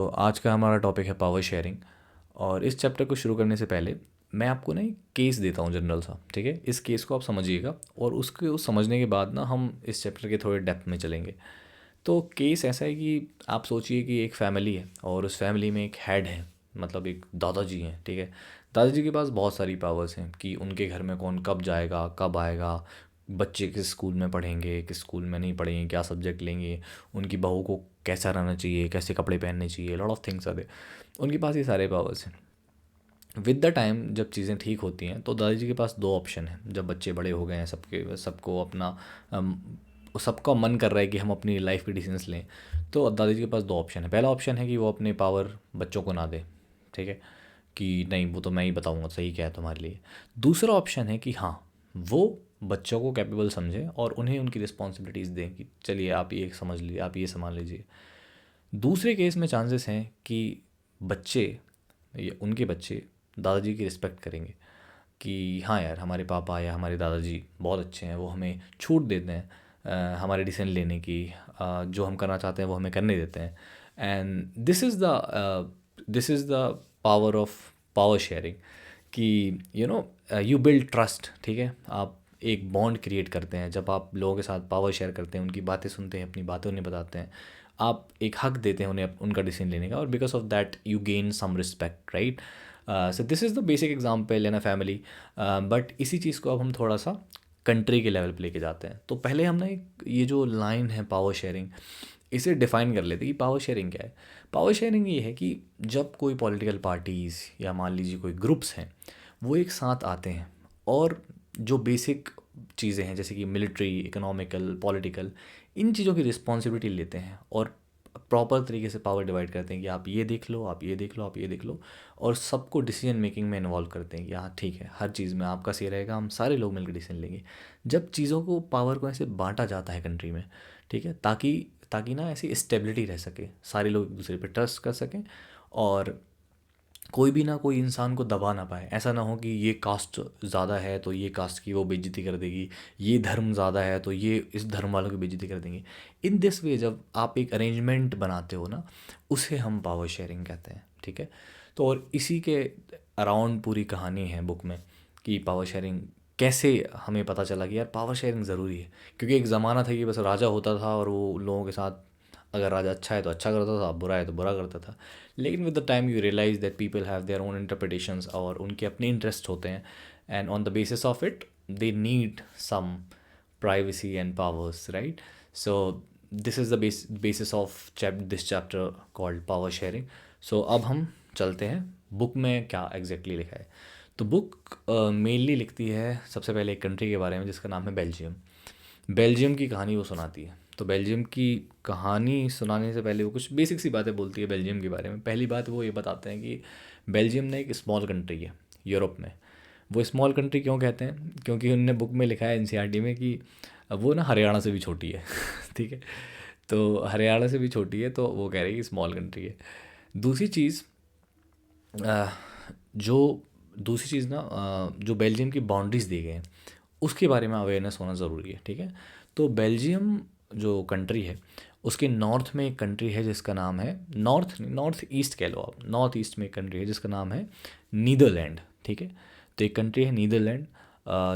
तो आज का हमारा टॉपिक है पावर शेयरिंग। और इस चैप्टर को शुरू करने से पहले मैं आपको ना एक केस देता हूँ जनरल सा, ठीक है। इस केस को आप समझिएगा और उसको समझने के बाद ना हम इस चैप्टर के थोड़े डेप्थ में चलेंगे। तो केस ऐसा है कि आप सोचिए कि एक फैमिली है और उस फैमिली में एक हेड है, मतलब एक दादाजी हैं, ठीक है। दादाजी के पास बहुत सारी पावर्स हैं कि उनके घर में कौन कब जाएगा कब आएगा, बच्चे किस स्कूल में पढ़ेंगे किस स्कूल में नहीं पढ़ेंगे, क्या सब्जेक्ट लेंगे, उनकी बहू को कैसा रहना चाहिए, कैसे कपड़े पहनने चाहिए, लॉट ऑफ थिंग्स आर। उनके पास ये सारे पावर्स हैं। विद द टाइम जब चीज़ें ठीक होती हैं तो दादाजी के पास दो ऑप्शन हैं। जब बच्चे बड़े हो गए हैं, सबके सबको अपना सबका मन कर रहा है कि हम अपनी लाइफ के डिसीजंस लें, तो दादाजी के पास दो ऑप्शन है। पहला ऑप्शन है कि वो अपने पावर बच्चों को ना दे, ठीक है, कि नहीं वो तो मैं ही बताऊंगा सही क्या है तुम्हारे लिए। दूसरा ऑप्शन है कि हाँ, वो बच्चों को कैपेबल समझें और उन्हें उनकी रिस्पॉन्सिबिलिटीज़ दें कि चलिए आप ये समझ लीजिए, आप ये संभाल लीजिए। दूसरे केस में चांसेस हैं कि बच्चे या उनके बच्चे दादाजी की रिस्पेक्ट करेंगे कि हाँ यार, हमारे पापा या हमारे दादाजी बहुत अच्छे हैं, वो हमें छूट देते हैं हमारे डिसीजन लेने की, जो हम करना चाहते हैं वो हमें करने देते हैं। And this is the power of power sharing कि यू बिल्ड ट्रस्ट, ठीक है। आप एक बॉन्ड क्रिएट करते हैं जब आप लोगों के साथ पावर शेयर करते हैं, उनकी बातें सुनते हैं, अपनी बातें उन्हें बताते हैं, आप एक हक देते हैं उन्हें उनका डिसीजन लेने का, और because of that you gain some respect, right. So this is the basic example in a family. But इसी चीज़ को अब हम थोड़ा सा कंट्री के लेवल पे लेके जाते हैं। तो पहले हम ना एक ये जो लाइन है पावर शेयरिंग, इसे डिफ़ाइन कर लेते हैं कि पावर शेयरिंग क्या है। पावर शेयरिंग ये है कि जब कोई पॉलिटिकल पार्टीज़ या मान लीजिए कोई ग्रुप्स हैं, वो एक साथ आते हैं और जो बेसिक चीज़ें हैं जैसे कि मिलिट्री, इकोनॉमिकल, पॉलिटिकल, इन चीज़ों की रिस्पॉन्सिबिलिटी लेते हैं और प्रॉपर तरीके से पावर डिवाइड करते हैं कि आप ये देख लो, आप ये देख लो, आप ये देख लो, और सबको डिसीजन मेकिंग में इन्वॉल्व करते हैं कि हाँ ठीक है, हर चीज़ में आपका सही रहेगा, हम सारे लोग मिलकर डिसीजन लेंगे। जब चीज़ों को, पावर को ऐसे बांटा जाता है कंट्री में, ठीक है, ताकि ताकि ना ऐसी स्टेबिलिटी रह सके, सारे लोग एक दूसरे पे ट्रस्ट कर सकें और कोई भी ना कोई इंसान को दबा ना पाए। ऐसा ना हो कि ये कास्ट ज़्यादा है तो ये कास्ट की वो बेइज्जती कर देगी, ये धर्म ज़्यादा है तो ये इस धर्म वालों की बेइज्जती कर देंगे। इन दिस वे जब आप एक अरेंजमेंट बनाते हो ना, उसे हम पावर शेयरिंग कहते हैं, ठीक है। तो और इसी के अराउंड पूरी कहानी है बुक में कि पावर शेयरिंग कैसे हमें पता चला कि यार पावर शेयरिंग ज़रूरी है। क्योंकि एक ज़माना था कि बस राजा होता था और वो लोगों के साथ, अगर राजा अच्छा है तो अच्छा करता था, बुरा है तो बुरा करता था। लेकिन with the time you realize that people have their own interpretations और उनके अपने इंटरेस्ट होते हैं, and on the basis of it they need some privacy and powers, right. So this is the basis of this chapter called power sharing. So अब हम चलते हैं book में क्या एग्जैक्टली लिखा है। तो बुक मेनली लिखती है सबसे पहले एक कंट्री के बारे में जिसका नाम है बेल्जियम। बेल्जियम की कहानी वो सुनाती है। तो बेल्जियम की कहानी सुनाने से पहले वो कुछ बेसिक सी बातें बोलती है बेल्जियम के बारे में। पहली बात वो ये बताते हैं कि बेल्जियम ने एक स्मॉल कंट्री है यूरोप में। वो स्मॉल कंट्री क्यों कहते हैं? क्योंकि उन्होंने बुक में लिखा है एनसीईआरटी में कि वो ना हरियाणा से भी छोटी है ठीक है। तो हरियाणा से भी छोटी है तो वो कह रहे हैं कि स्मॉल कंट्री है। दूसरी चीज़, अ, जो दूसरी चीज़ ना, जो बेल्जियम की बाउंड्रीज़ दी गई हैं उसके बारे में अवेयरनेस होना ज़रूरी है, ठीक है। तो बेल्जियम जो कंट्री है उसके नॉर्थ में एक कंट्री है जिसका नाम है, नॉर्थ ईस्ट कह लो आप, नॉर्थ ईस्ट में एक कंट्री है जिसका नाम है नीदरलैंड, ठीक है। तो एक कंट्री है नीदरलैंड,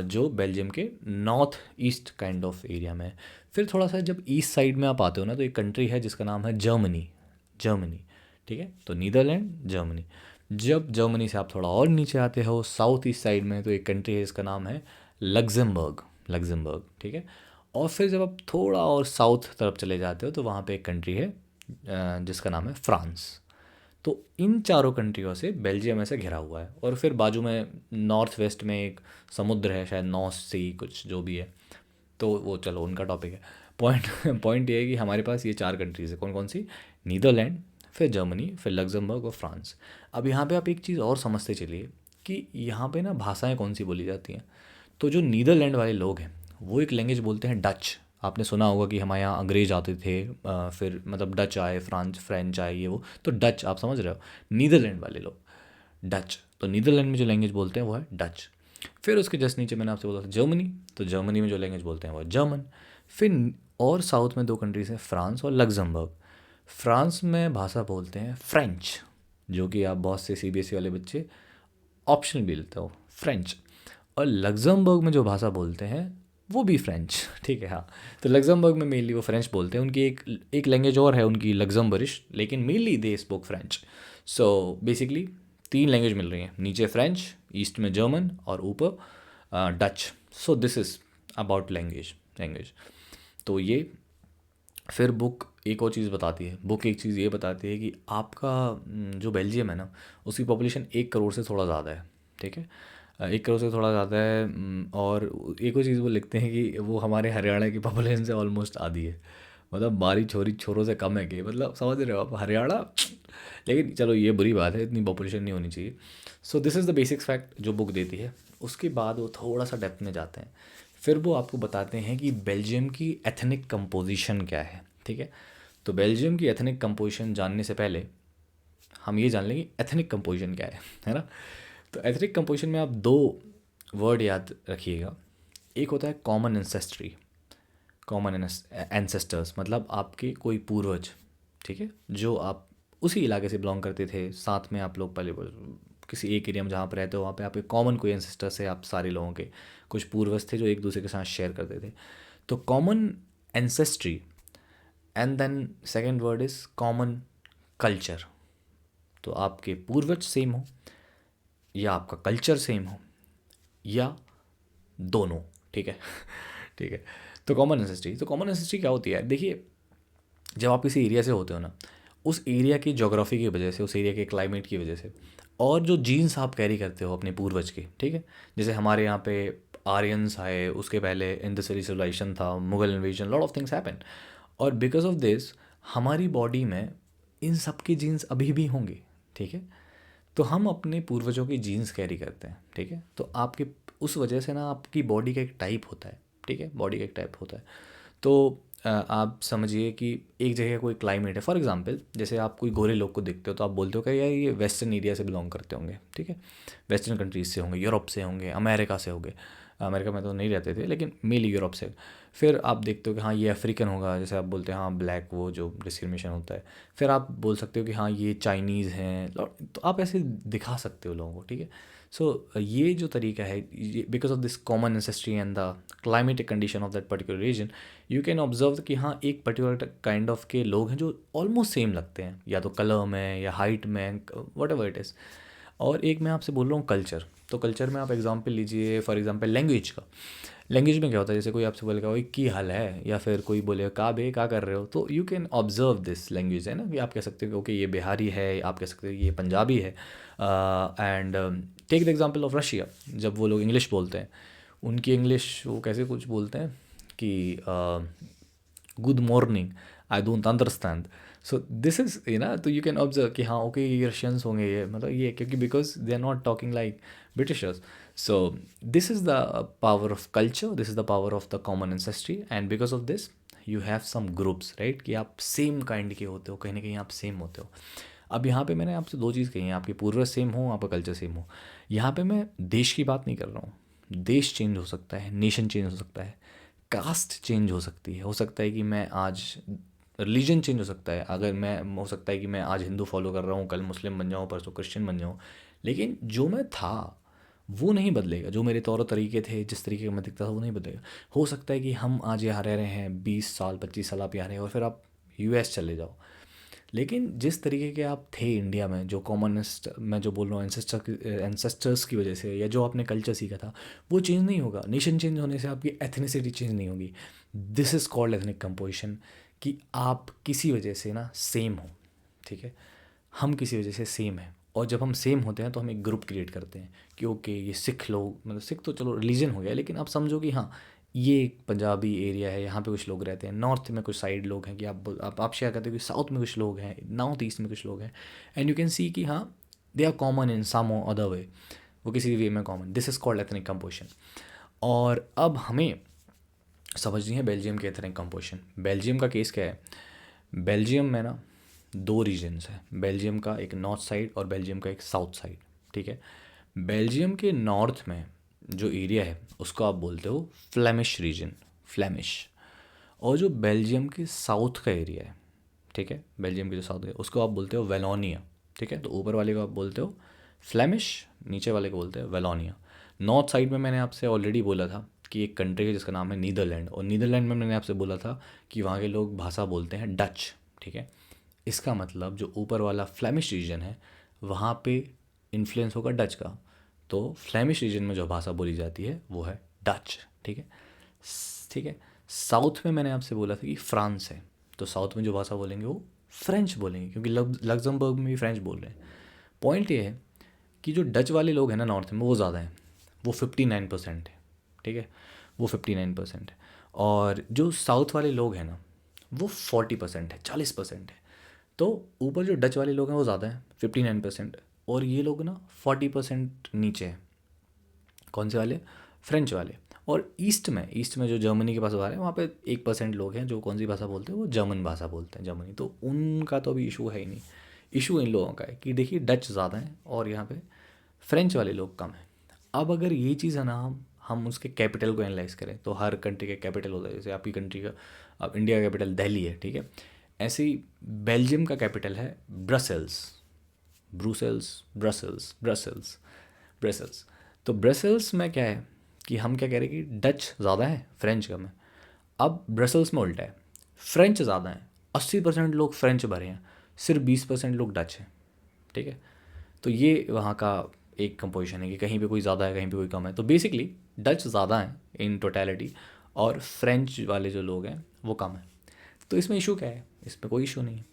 जो बेल्जियम के north east kind of area में है। फिर थोड़ा सा जब ईस्ट साइड में आप आते हो ना, तो एक कंट्री है जिसका नाम है जर्मनी, जर्मनी, ठीक है। तो नीदरलैंड, जर्मनी। जब जर्मनी से आप थोड़ा और नीचे आते हो साउथ ईस्ट साइड में, तो एक कंट्री है जिसका नाम है लग्जमबर्ग, लग्जमबर्ग, ठीक है। और फिर जब आप थोड़ा और साउथ तरफ चले जाते हो तो वहाँ पे एक कंट्री है जिसका नाम है फ्रांस। तो इन चारों कंट्रियों से बेल्जियम ऐसे घिरा हुआ है, और फिर बाजू में नॉर्थ वेस्ट में एक समुद्र है, शायद नॉर्थ सी कुछ जो भी है। तो वो चलो उनका टॉपिक है। पॉइंट पॉइंट ये है कि हमारे पास ये चार कंट्रीज़ है। कौन कौन सी? नीदरलैंड, फिर जर्मनी, फिर लग्जमबर्ग और फ्रांस। अब यहाँ पे आप एक चीज़ और समझते चलिए कि यहाँ पे ना भाषाएं कौन सी बोली जाती हैं। तो जो नीदरलैंड वाले लोग हैं वो एक लैंग्वेज बोलते हैं डच। आपने सुना होगा कि हमारे यहाँ अंग्रेज आते थे, फिर मतलब डच आए, फ्रेंच आए, ये वो, तो डच आप समझ रहे हो। नीदरलैंड वाले लोग डच, तो नीदरलैंड में जो लैंग्वेज बोलते हैं वो है डच। फिर उसके जस्ट नीचे मैंने आपसे बोला था जर्मनी, तो जर्मनी में जो लैंग्वेज बोलते हैं वो है जर्मन। फिर और साउथ में दो कंट्रीज हैं, फ्रांस और लग्जमबर्ग। फ्रांस में भाषा बोलते हैं फ्रेंच, जो कि आप बहुत से सीबीएसई वाले बच्चे ऑप्शनल भी लेते हो, फ्रेंच। और लग्जमबर्ग में जो भाषा बोलते हैं वो भी फ्रेंच, ठीक है। हाँ, तो लग्जमबर्ग में मेनली वो फ्रेंच बोलते हैं। उनकी एक लैंग्वेज और है उनकी, लग्जमबरिश, लेकिन mainly they spoke French. So basically 3 language मिल रही हैं, नीचे फ्रेंच, ईस्ट में जर्मन और ऊपर Dutch. So this is about language. तो ये फिर बुक एक और चीज़ बताती है, बुक एक चीज़ ये बताती है कि आपका जो बेल्जियम है ना, उसकी पॉपुलेशन 1 करोड़ से थोड़ा ज़्यादा है, ठीक है। 1 करोड़ से थोड़ा ज़्यादा है। और एक और चीज़ वो लिखते हैं कि वो हमारे हरियाणा की पॉपुलेशन से ऑलमोस्ट आधी है। मतलब बारी छोरी छोरों से कम है कि, मतलब समझ रहे हो आप, हरियाणा। लेकिन चलो ये बुरी बात है, इतनी पॉपुलेशन नहीं होनी चाहिए। सो this is the basic fact जो बुक देती है। उसके बाद वो थोड़ा सा डेप्थ में जाते हैं, फिर वो आपको बताते हैं कि बेल्जियम की एथनिक कंपोजिशन क्या है, ठीक है। तो बेल्जियम की एथनिक कंपोजिशन जानने से पहले हम ये जान लेंगे एथनिक कंपोजिशन क्या है ना। तो एथनिक कंपोजिशन में आप 2 वर्ड याद रखिएगा। एक होता है कॉमन एंसेस्ट्री, कॉमन एंसेस्टर्स, मतलब आपके कोई पूर्वज, ठीक है, जो आप उसी इलाके से बिलोंग करते थे, साथ में आप लोग पहले किसी एक एरिया में जहाँ पर रहते हो वहाँ पे आपके कॉमन कोई एंसेस्टर्स है, आप सारे लोगों के कुछ पूर्वज थे जो एक दूसरे के साथ शेयर करते थे। तो common ancestry, and then second word is common culture. तो आपके पूर्वज सेम हो, या आपका कल्चर सेम हो, या दोनों, ठीक है। ठीक है। तो कॉमन एंसेस्ट्री क्या होती है, देखिए, जब आप किसी एरिया से होते हो ना, उस एरिया की ज्योग्राफी की वजह से, उस एरिया के क्लाइमेट की वजह से, और जो जीन्स आप कैरी करते हो अपने पूर्वज के, ठीक है। जैसे हमारे यहाँ पे आर्यंस आए, उसके पहले इंडस वैली सिविलाइजेशन था, Mughal invasion, lot of things happen. और बिकॉज ऑफ दिस हमारी बॉडी में इन सब के जीन्स अभी भी होंगे, ठीक है। तो हम अपने पूर्वजों की जीन्स कैरी करते हैं, ठीक है। तो आपके उस वजह से ना आपकी बॉडी का एक टाइप होता है, ठीक है, बॉडी का एक टाइप होता है। तो आप समझिए कि एक जगह कोई क्लाइमेट है, फॉर एग्जांपल जैसे आप कोई गोरे लोग को देखते हो तो आप बोलते हो कि यार ये वेस्टर्न एरिया से बिलोंग करते होंगे, ठीक है, वेस्टर्न कंट्रीज से होंगे, यूरोप से होंगे, अमेरिका से होंगे। अमेरिका में तो नहीं रहते थे, लेकिन मेनली यूरोप से। फिर आप देखते हो कि हाँ ये अफ्रीकन होगा, जैसे आप बोलते हैं हाँ ब्लैक, वो जो डिस्क्रिमिनेशन होता है। फिर आप बोल सकते हो कि हाँ ये चाइनीज़ हैं, तो आप ऐसे दिखा सकते हो लोगों को, ठीक है। सो ये जो तरीका है, because of this common ancestry and the climatic condition of that particular region, you can observe कि हाँ एक पर्टिकुलर काइंड ऑफ के लोग हैं जो ऑलमोस्ट सेम लगते हैं, या तो कलर में या हाइट में, वट एवर इट इज़। और एक मैं आपसे बोल रहा हूँ कल्चर, तो कल्चर में आप एग्जांपल लीजिए, फॉर एग्जांपल लैंग्वेज का। लैंग्वेज में क्या होता है, जैसे कोई आपसे बोलेगा, ओए की हाल है, या फिर कोई बोलेगा का बे का कर रहे हो, तो you can observe this language, है ना, कि आप कह सकते हो कि ओके ये बिहारी है, आप कह सकते हो ये पंजाबी है। And take the example of Russia, जब वो लोग इंग्लिश बोलते हैं, उनकी इंग्लिश वो कैसे कुछ बोलते हैं कि good morning, I don't understand. So this is ना, तो यू कैन ऑब्जर्व कि हाँ ओके ये रशियंस होंगे, ये मतलब ये, क्योंकि because they are not talking like britishers. So this is the power of culture, this is the power of the common ancestry, and because of this you have some groups, right, कि आप same kind के होते हो, कहीं ना कहीं आप same होते हो। अब यहाँ पे मैंने आपसे 2 चीज़ कही हैं, आपके पूर्वज सेम हो, आपका कल्चर सेम हो। यहाँ पे मैं देश की बात नहीं कर रहा हूँ, देश चेंज हो सकता है, नेशन चेंज हो सकता है, कास्ट चेंज हो सकती है, हो सकता है कि मैं आज, रिलीजन चेंज हो सकता है, अगर मैं, हो सकता है कि मैं आज हिंदू फॉलो कर रहा हूँ, कल मुस्लिम बन जाऊँ, परसों क्रिश्चियन बन जाऊँ, लेकिन जो मैं था वो नहीं बदलेगा, जो मेरे तौर तरीके थे, जिस तरीके का मैं दिखता था वो नहीं बदलेगा। हो सकता है कि हम आज यहाँ रह रहे हैं 20 साल 25 साल आप यहाँ रहे और फिर आप यूएस चले जाओ, लेकिन जिस तरीके के आप थे इंडिया में, जो कॉमनिस्ट मैं जो बोल रहा हूँ एंसेस्टर्स की वजह से, या जो आपने कल्चर सीखा था, वो चेंज नहीं होगा। नेशन चेंज होने से आपकी एथनिसिटी चेंज नहीं होगी। This is called ethnic composition, कि आप किसी वजह से ना सेम हो, ठीक है, हम किसी वजह से सेम हैं। और जब हम सेम होते हैं तो हम एक ग्रुप क्रिएट करते हैं कि ओके ये सिख लोग, मतलब सिख तो चलो रिलीजन हो गया, लेकिन आप समझो कि हाँ ये एक पंजाबी एरिया है, यहाँ पे कुछ लोग रहते हैं, नॉर्थ में कुछ साइड लोग हैं, कि आप शेयर करते हो कि साउथ में कुछ लोग हैं, नॉर्थ ईस्ट में कुछ लोग हैं, एंड यू कैन सी कि हाँ they are common in some other way, वो किसी वे में common. This is called ethnic composition. और अब हमें समझनी है बेल्जियम के एथनिक कंपोजिशन। बेल्जियम का केस क्या है, बेल्जियम में ना 2 रीजन्स हैं, बेल्जियम का एक नॉर्थ साइड और बेल्जियम का एक साउथ साइड, ठीक है। बेल्जियम के नॉर्थ में जो एरिया है उसको आप बोलते हो फ्लेमिश रीजन, फ्लेमिश। और जो बेल्जियम के साउथ का एरिया है, ठीक है, बेल्जियम की जो साउथ है उसको आप बोलते हो वेलोनिया, ठीक है। तो ऊपर वाले को आप बोलते हो फ्लेमिश, नीचे वाले को बोलते हो वेलोनिया। नॉर्थ साइड में मैंने आपसे ऑलरेडी बोला था कि एक कंट्री है जिसका नाम है नीदरलैंड, और नीदरलैंड में मैंने आपसे बोला था कि वहाँ के लोग भाषा बोलते हैं डच, ठीक है। इसका मतलब जो ऊपर वाला फ्लेमिश रीजन है वहाँ पे इन्फ्लुएंस होगा डच का, तो फ्लेमिश रीजन में जो भाषा बोली जाती है वो है डच, ठीक है। ठीक है। साउथ में मैंने आपसे बोला था कि फ्रांस है, तो साउथ में जो भाषा बोलेंगे वो फ्रेंच बोलेंगे, क्योंकि लग्जमबर्ग में भी फ्रेंच बोल रहे हैं। पॉइंट ये है कि जो डच वाले लोग हैं ना नॉर्थ में वो ज़्यादा हैं, वो 59% है, ठीक है, वो 59% है। और जो साउथ वाले लोग हैं ना वो 40% है, 40% है। तो ऊपर जो डच वाले लोग हैं वो ज़्यादा हैं 59%, और ये लोग ना 40% नीचे हैं। कौन से वाले? फ्रेंच वाले। और ईस्ट में जो जर्मनी के पास आ रहे हैं वहाँ पे 1% लोग हैं जो कौन सी भाषा बोलते हैं, वो जर्मन भाषा बोलते हैं, जर्मनी। तो उनका तो अभी इशू है ही नहीं। इशू इन लोगों का है कि देखिए डच ज़्यादा हैं और यहाँ पे फ्रेंच वाले लोग कम हैं। अब अगर ये चीज़ है ना, हम उसके कैपिटल को एनालाइज करें तो हर कंट्री का कैपिटल होता है। जैसे आपकी कंट्री का, अब इंडिया का कैपिटल दिल्ली है, ठीक है। ऐसे ही बेल्जियम का कैपिटल है ब्रसेल्स, ब्रसेल्स। तो ब्रसेल्स में क्या है कि हम क्या कह रहे हैं कि डच ज़्यादा है, फ्रेंच कम है। अब ब्रसेल्स में उल्टा है, फ्रेंच ज़्यादा है, 80% लोग फ्रेंच भरे हैं, सिर्फ 20% लोग डच हैं, ठीक है। तो ये वहाँ का एक कंपोजिशन है कि कहीं पे कोई ज़्यादा है, कहीं पे कोई कम है। तो बेसिकली डच ज़्यादा है इन टोटलिटी, और फ्रेंच वाले जो लोग हैं वो कम है। तो इसमें इशू क्या है? इसमें कोई इशू नहीं है,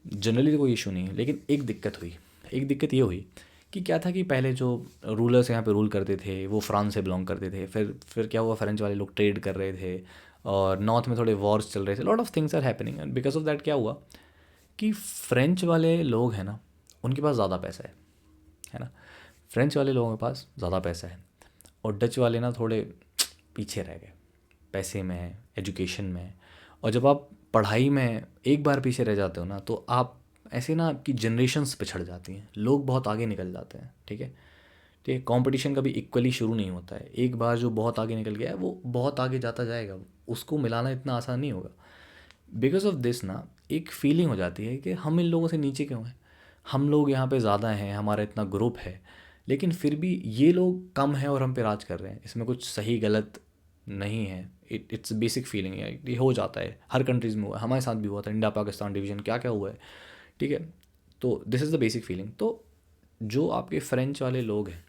जनरली तो कोई इशू नहीं है। लेकिन एक दिक्कत ये हुई कि क्या था कि पहले जो रूलर्स यहाँ पे रूल करते थे वो फ्रांस से बिलोंग करते थे। फिर क्या हुआ, फ्रेंच वाले लोग ट्रेड कर रहे थे और नॉर्थ में थोड़े वॉर्स चल रहे थे, lot of things are happening, and because of that क्या हुआ कि फ्रेंच वाले लोग हैं ना उनके पास ज़्यादा पैसा है ना, फ्रेंच वाले लोगों के पास ज़्यादा पैसा है, और डच वाले ना थोड़े पीछे रह गए पैसे में, एजुकेशन में। और जब आप पढ़ाई में एक बार पीछे रह जाते हो ना तो आप ऐसे ना आपकी जनरेशन्स पिछड़ जाती हैं, लोग बहुत आगे निकल जाते हैं, ठीक है। ठीक है, कंपटीशन कभी इक्वली शुरू नहीं होता है। एक बार जो बहुत आगे निकल गया है वो बहुत आगे जाता जाएगा, उसको मिलाना इतना आसान नहीं होगा। बिकॉज ऑफ दिस ना एक फीलिंग हो जाती है कि हम इन लोगों से नीचे क्यों हैं, हम लोग यहाँ पे ज़्यादा हैं, हमारा इतना ग्रुप है, लेकिन फिर भी ये लोग कम हैं और हम पे राज कर रहे हैं। इसमें कुछ सही गलत नहीं है, इट्स बेसिक फीलिंग है, ये हो जाता है, हर कंट्रीज़ में हुआ है, हमारे साथ भी हुआ था, इंडिया पाकिस्तान डिवीजन क्या क्या हुआ है, ठीक है। तो this is the basic feeling. तो जो आपके फ्रेंच वाले लोग हैं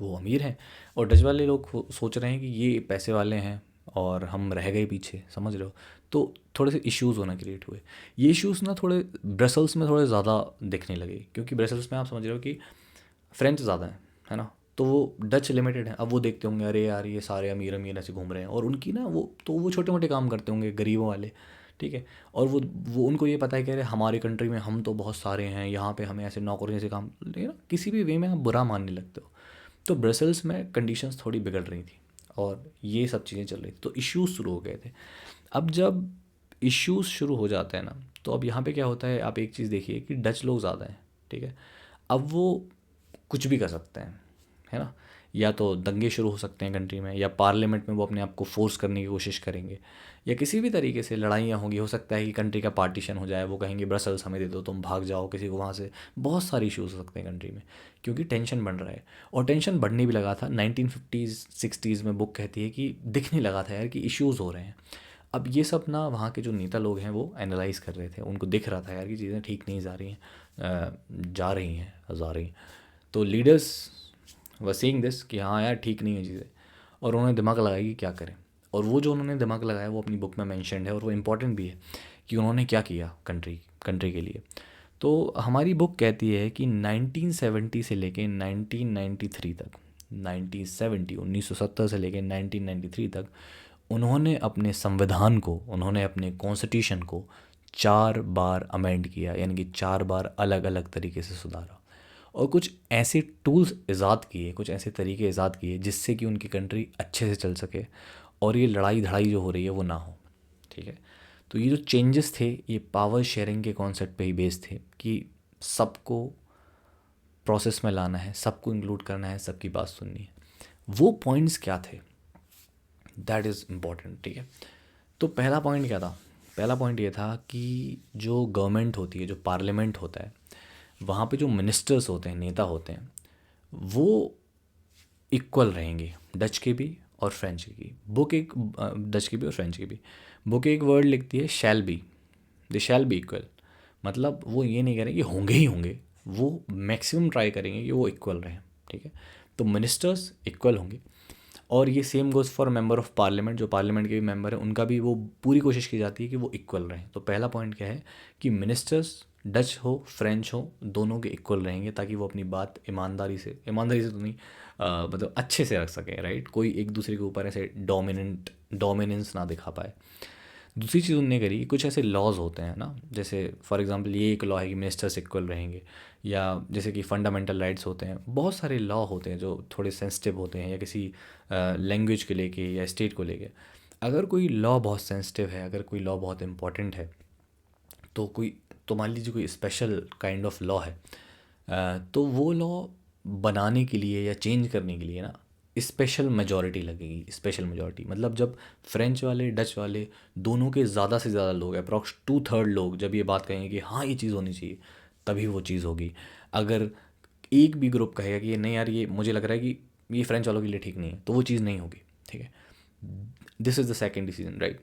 वो अमीर हैं, और डच वाले लोग सोच रहे हैं कि ये पैसे वाले हैं और हम रह गए पीछे, समझ रहे हो। तो थोड़े से इश्यूज़ होना क्रिएट हुए। ये इश्यूज़ ना थोड़े ब्रसल्स में थोड़े ज़्यादा दिखने लगे, क्योंकि ब्रसल्स में आप समझ रहे हो कि फ्रेंच ज़्यादा है ना, तो वो डच लिमिटेड है। अब वो देखते होंगे अरे यार ये सारे अमीर अमीर ऐसे घूम रहे हैं, और उनकी ना वो छोटे मोटे काम करते होंगे गरीबों वाले, ठीक है। और वो उनको ये पता है कि अरे हमारी कंट्री में हम तो बहुत सारे हैं, यहाँ पे हमें ऐसे नौकरियों से काम, लेकिन ना किसी भी वे में आप बुरा मानने लगते हो। तो ब्रसल्स में कंडीशंस थोड़ी बिगड़ रही थी और ये सब चीज़ें चल रही थी, तो इश्यूज़ शुरू हो गए थे। अब जब इश्यूज़ शुरू हो जाते हैं ना तो अब यहाँ पे क्या होता है, आप एक चीज़ देखिए कि डच लोग ज़्यादा हैं, ठीक है। अब वो कुछ भी कर सकते हैं, है ना, या तो दंगे शुरू हो सकते हैं कंट्री में, या पार्लियामेंट में वो अपने आप को फोर्स करने की कोशिश करेंगे, या किसी भी तरीके से लड़ाइयाँ होंगी। हो सकता है कि कंट्री का पार्टीशन हो जाए, वो कहेंगे ब्रसल्स हमें दे दो, तुम भाग जाओ किसी को वहाँ से। बहुत सारे इश्यूज़ हो सकते हैं कंट्री में, क्योंकि टेंशन बढ़ रहा है। और टेंशन बढ़ने भी लगा था 1950s 60s में। बुक कहती है कि दिखने लगा था यार कि इश्यूज़ हो रहे हैं। अब ये सब ना वहाँ के जो नेता लोग हैं वो एनालाइज कर रहे थे, उनको दिख रहा था यार कि चीज़ें ठीक नहीं जा रही हैं, जा रही हैं। तो लीडर्स व सेइंग दिस कि हाँ यार ठीक नहीं है चीज़ें, और उन्होंने दिमाग लगाया कि क्या करें। और वो जो उन्होंने दिमाग लगाया वो अपनी बुक में मेंशन्ड है, और वो इम्पॉर्टेंट भी है कि उन्होंने क्या किया कंट्री के लिए। तो हमारी बुक कहती है कि 1970 से लेके 1993 तक, 1970 से लेके 1993 तक उन्होंने अपने संविधान को, उन्होंने अपने कॉन्स्टिट्यूशन को 4 बार अमेंड किया, यानी कि 4 बार अलग अलग तरीके से सुधारा, और कुछ ऐसे टूल्स ईजाद किए, कुछ ऐसे तरीके ईजाद किए जिससे कि उनकी कंट्री अच्छे से चल सके और ये लड़ाई धड़ाई जो हो रही है वो ना हो, ठीक है। तो ये जो चेंजेस थे ये पावर शेयरिंग के कॉन्सेप्ट पे ही बेस्ड थे कि सबको प्रोसेस में लाना है, सबको इंक्लूड करना है, सबकी बात सुननी है। वो पॉइंट्स क्या थे, दैट इज़ इम्पॉर्टेंट, ठीक है। तो पहला पॉइंट क्या था पहला पॉइंट ये था कि जो गवर्नमेंट होती है, जो पार्लियामेंट होता है, वहाँ पे जो मिनिस्टर्स होते हैं, नेता होते हैं, वो इक्वल रहेंगे, डच के भी और फ्रेंच की। बुक एक डच की भी और फ्रेंच की भी। बुक एक वर्ड लिखती है shall be, they shall be equal. मतलब वो ये नहीं करेंगे कि होंगे ही होंगे, वो मैक्सिमम ट्राई करेंगे कि वो इक्वल रहें, ठीक है। तो मिनिस्टर्स इक्वल होंगे, और ये same goes for member of parliament, जो पार्लियामेंट के भी मेंबर हैं उनका भी वो पूरी कोशिश की जाती है कि वो इक्वल रहें। तो पहला पॉइंट क्या है कि मिनिस्टर्स डच हो फ्रेंच हो दोनों के इक्वल रहेंगे, ताकि वो अपनी बात ईमानदारी से तो नहीं, मतलब अच्छे से रख सकें, राइट। कोई एक दूसरे के ऊपर ऐसे डोमिनेंस ना दिखा पाए। दूसरी चीज़ उनने करी कि कुछ ऐसे लॉज होते हैं ना, जैसे फॉर एग्जांपल ये एक लॉ है कि मिनिस्टर्स इक्वल रहेंगे, या जैसे कि फंडामेंटल राइट्स होते हैं, बहुत सारे लॉ होते हैं जो थोड़े सेंसिटिव होते हैं, या किसी लैंग्वेज को लेके या स्टेट को लेके। अगर कोई लॉ बहुत सेंसिटिव है, अगर कोई लॉ बहुत इंपॉर्टेंट है, तो मान लीजिए कोई स्पेशल काइंड ऑफ लॉ है, तो वो लॉ बनाने के लिए या चेंज करने के लिए ना स्पेशल मेजॉरिटी लगेगी। स्पेशल मेजॉरिटी मतलब जब फ्रेंच वाले डच वाले दोनों के ज़्यादा से ज़्यादा लोग, अप्रॉक्स 2/3 लोग जब ये बात कहेंगे कि हाँ ये चीज़ होनी चाहिए, तभी वो चीज़ होगी। अगर एक भी ग्रुप कहेगा कि ये नहीं यार, ये मुझे लग रहा है कि ये फ्रेंच वालों के लिए ठीक नहीं है, तो वो चीज़ नहीं होगी, ठीक है। This is the second decision, right.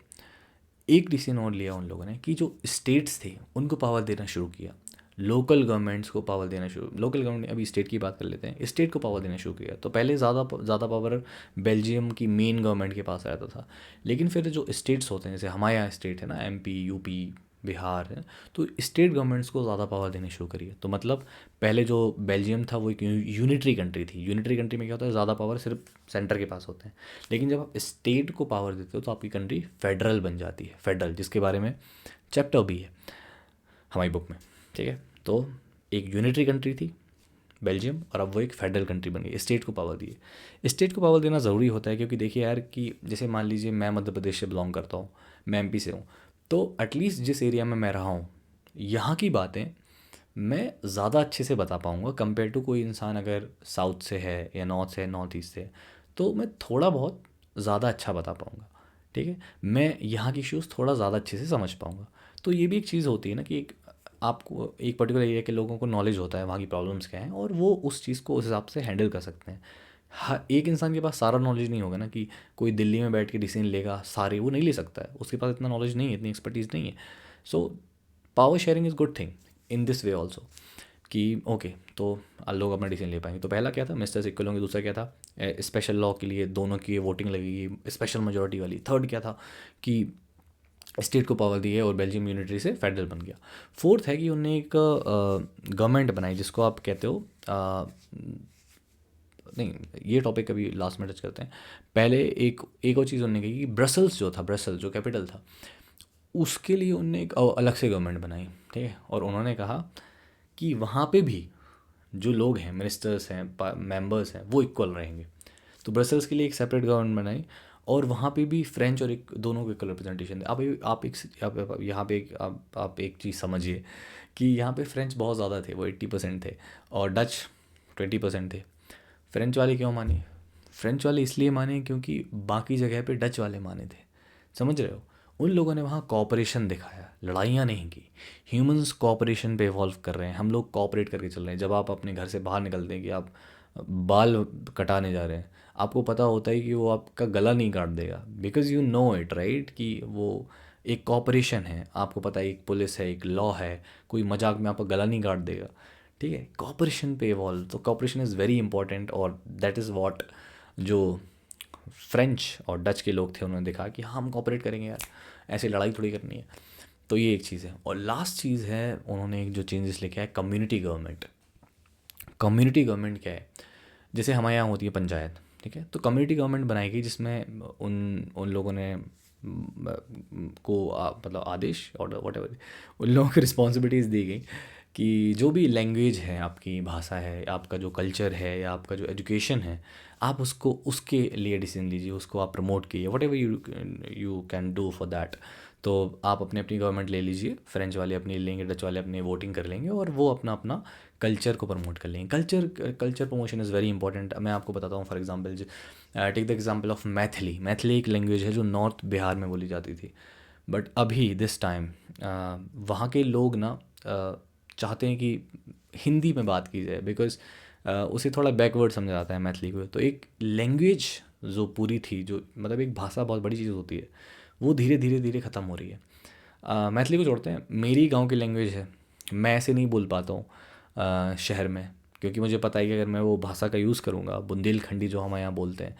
एक डिसीजन और लिया उन लोगों ने कि जो स्टेट्स थे उनको पावर देना शुरू किया, लोकल गवर्नमेंट्स को पावर देना शुरू, लोकल गवर्नमेंट, अभी स्टेट की बात कर लेते हैं, स्टेट को पावर देना शुरू किया। तो पहले ज़्यादा पावर बेल्जियम की मेन गवर्नमेंट के पास रहता था, लेकिन फिर जो स्टेट्स होते हैं, जैसे हमारे यहाँ स्टेट है ना, एमपी यूपी बिहार है, तो स्टेट गवर्नमेंट्स को ज़्यादा पावर देनी शुरू करी है। तो मतलब पहले जो बेल्जियम था वो एक यूनिटरी कंट्री थी। यूनिटरी कंट्री में क्या होता है, ज़्यादा पावर सिर्फ सेंटर के पास होते हैं, लेकिन जब आप स्टेट को पावर देते हो तो आपकी कंट्री फेडरल बन जाती है। फेडरल, जिसके बारे में चैप्टर भी है हमारी बुक में, ठीक है। तो एक यूनिटरी कंट्री थी बेल्जियम, और अब वो एक फेडरल कंट्री बन गई, स्टेट को पावर दिए। स्टेट को पावर देना ज़रूरी होता है, क्योंकि देखिए यार कि जैसे मान लीजिए मैं मध्य प्रदेश से बिलोंग करता हूँ, मैं एमपी से हूँ, तो एटलीस्ट जिस एरिया में मैं रहा हूँ, यहाँ की बातें मैं ज़्यादा अच्छे से बता पाऊँगा कंपेयर टू कोई इंसान अगर साउथ से है या नॉर्थ से है, नॉर्थ ईस्ट से है, तो मैं थोड़ा बहुत ज़्यादा अच्छा बता पाऊँगा, ठीक है। मैं यहाँ की इश्यूज़ थोड़ा ज़्यादा अच्छे से समझ पाऊँगा। तो ये भी एक चीज़ होती है ना कि एक आपको एक पर्टिकुलर एरिया के लोगों को नॉलेज होता है वहाँ की प्रॉब्लम्स क्या हैं, और वो उस चीज़ को उस हिसाब से हैंडल कर सकते हैं। हाँ, एक इंसान के पास सारा नॉलेज नहीं होगा ना, कि कोई दिल्ली में बैठ के डिसीजन लेगा सारे, वो नहीं ले सकता है, उसके पास इतना नॉलेज नहीं है, इतनी एक्सपर्टीज़ नहीं है। So power sharing is good thing in this way also, कि ओके तो लोग अपना डिसीजन ले पाएंगे। तो पहला क्या था, मिस्टर इक्वल होंगे। दूसरा क्या था, स्पेशल लॉ के लिए दोनों की वोटिंग लगेगी स्पेशल मेजोरिटी वाली। थर्ड क्या था कि स्टेट को पावर दी है और बेल्जियम यूनिटरी से फेडरल बन गया। फोर्थ है कि उन्होंने एक गवर्नमेंट बनाई जिसको आप कहते हो नहीं, ये टॉपिक अभी लास्ट में टच करते हैं। पहले एक और चीज़ उन्होंने कही कि ब्रसल्स जो था, ब्रसल जो कैपिटल था, उसके लिए उनने एक अलग से गवर्नमेंट बनाई, ठीक है। और उन्होंने कहा कि वहाँ पे भी जो लोग हैं, मिनिस्टर्स हैं, मेंबर्स हैं, वो इक्वल रहेंगे। तो ब्रसल्स के लिए एक सेपरेट गवर्नमेंट बनाई, और वहाँ पे भी फ्रेंच और एक दोनों को इक्वल रिप्रेजेंटेशन। अब यहाँ पे आप एक चीज़ समझिए कि यहाँ पे फ्रेंच बहुत ज़्यादा थे, वो 80% थे, और डच 20% थे। फ्रेंच वाले क्यों माने? फ्रेंच वाले इसलिए माने क्योंकि बाकी जगह पे डच वाले माने थे, समझ रहे हो। उन लोगों ने वहाँ कॉपरेशन दिखाया, लड़ाइयाँ नहीं की। ह्यूमंस कॉपरेशन पे इवॉल्व कर रहे हैं, हम लोग कॉपरेट करके चल रहे हैं। जब आप अपने घर से बाहर निकलते हैं कि आप बाल कटाने जा रहे हैं, आपको पता होता है कि वो आपका गला नहीं काट देगा, because you know it, right, कि वो एक कॉपरेशन है। आपको पता है एक पुलिस है, एक लॉ है, कोई मजाक में आपका गला नहीं काट देगा, ठीक है। कॉपरेशन पे इवॉल्व, तो कॉपरेशन इज़ वेरी इंपॉर्टेंट, और दैट इज़ वॉट जो फ्रेंच और डच के लोग थे उन्होंने देखा कि हाँ हम कॉपरेट करेंगे यार, ऐसे लड़ाई थोड़ी करनी है। तो ये एक चीज़ है। और लास्ट चीज़ है, उन्होंने एक जो चेंजेस लेके आए, कम्युनिटी गवर्नमेंट। कम्युनिटी गवर्नमेंट क्या है, जैसे हमारे यहाँ होती है पंचायत, ठीक है। तो कम्युनिटी गवर्नमेंट बनाई गई जिसमें उन उन लोगों ने मतलब आदेश और वट एवर, उन लोगों को रिस्पॉन्सिबिलिटीज़ दी गई कि जो भी लैंग्वेज है, आपकी भाषा है, आपका जो कल्चर है, या आपका जो एजुकेशन है, आप उसको उसके लिए डिसीजन लीजिए, उसको आप प्रमोट कीजिए, what ever you can do for that. तो आप अपनी अपनी गवर्नमेंट ले लीजिए, फ्रेंच वाले अपनी लेंगे, डच वाले अपने वोटिंग कर लेंगे, और वो अपना अपना कल्चर को प्रमोट कर लेंगे। Culture promotion is very important. मैं आपको बताता हूँ, for example take the example of Maithili. Maithili एक लैंग्वेज है जो नॉर्थ बिहार में बोली जाती थी। बट अभी दिस टाइम वहाँ के लोग ना चाहते हैं कि हिंदी में बात की जाए, बिकॉज उसे थोड़ा बैकवर्ड समझा जाता है मैथिली को। तो एक लैंग्वेज जो पूरी थी, जो मतलब एक भाषा बहुत बड़ी चीज़ होती है, वो धीरे धीरे धीरे ख़त्म हो रही है। मैथिली को जोड़ते हैं, मेरी गांव की लैंग्वेज है, मैं ऐसे नहीं बोल पाता हूँ शहर में, क्योंकि मुझे पता है कि अगर मैं वो भाषा का यूज़ करूँगा, बुंदेलखंडी जो हमारे यहाँ बोलते हैं,